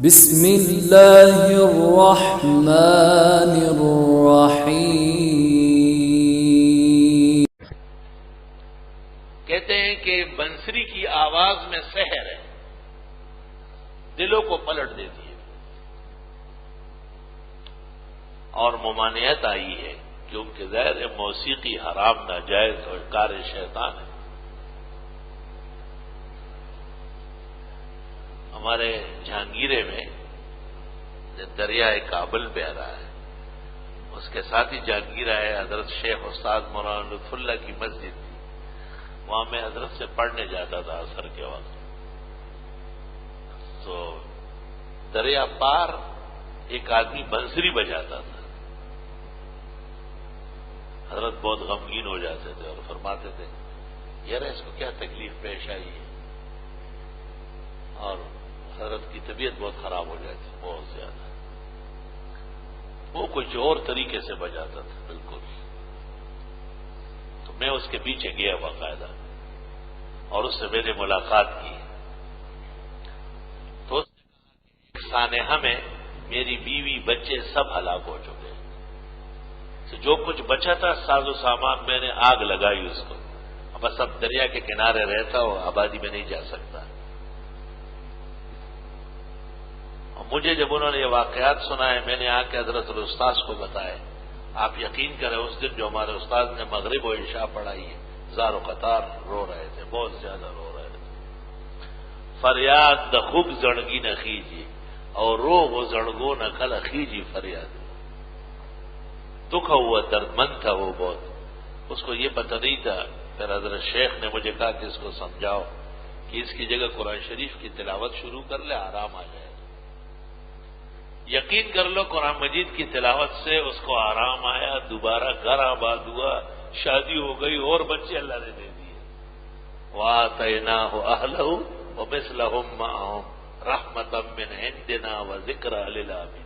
بسم اللہ الرحمن الرحیم۔ کہتے ہیں کہ بنسری کی آواز میں سحر ہے، دلوں کو پلٹ دیتی ہے، اور ممانعت آئی ہے کیونکہ ظاہر موسیقی حرام ناجائز اور کار شیطان ہے۔ ہمارے جہانگیرے میں دریائے کابل بہ رہا ہے، اس کے ساتھ ہی جہانگیرہ ہے، حضرت شیخ استاد مولانا لطف اللہ کی مسجد تھی، وہاں میں حضرت سے پڑھنے جاتا تھا عصر کے وقت۔ تو دریا پار ایک آدمی بنسری بجاتا تھا، حضرت بہت غمگین ہو جاتے تھے اور فرماتے تھے یار اس کو کیا تکلیف پیش آئی ہے، اور حضرت کی طبیعت بہت خراب ہو جاتی بہت زیادہ۔ وہ کچھ اور طریقے سے بجاتا تھا بالکل۔ تو میں اس کے پیچھے گیا باقاعدہ اور اس سے میں نے ملاقات کی، تو ایک سانحہ میں میری بیوی بچے سب ہلاک ہو چکے، تو جو کچھ بچا تھا ساز و سامان میں نے آگ لگائی اس کو، بس اب دریا کے کنارے رہتا ہوں، آبادی میں نہیں جا سکتا۔ مجھے جب انہوں نے یہ واقعات سنائے میں نے آ کے حضرت الاستاذ کو بتایا، آپ یقین کریں اس دن جو ہمارے استاد نے مغرب و عشاء پڑھائی ہے زار و قطار رو رہے تھے، بہت زیادہ رو رہے تھے۔ فریاد د خوب زڑگی نہ خیجی اور رو وہ زڑگو نہ کل خیجی فریاد، دکھ ہوا درد مند تھا وہ بہت، اس کو یہ پتہ نہیں تھا۔ پھر حضرت شیخ نے مجھے کہا کہ اس کو سمجھاؤ کہ اس کی جگہ قرآن شریف کی تلاوت شروع کر لے، آرام آ جائے۔ یقین کر لو قرآن مجید کی تلاوت سے اس کو آرام آیا، دوبارہ گھر آباد ہوا، شادی ہو گئی اور بچے اللہ نے دے دیے۔ وَآتَيْنَاهُ أَهْلَهُ وَمِثْلَهُم مَّعَهُمْ رَحْمَةً مِّنْ عِندِنَا وَذِكْرَىٰ لِلْعَابِدِينَ۔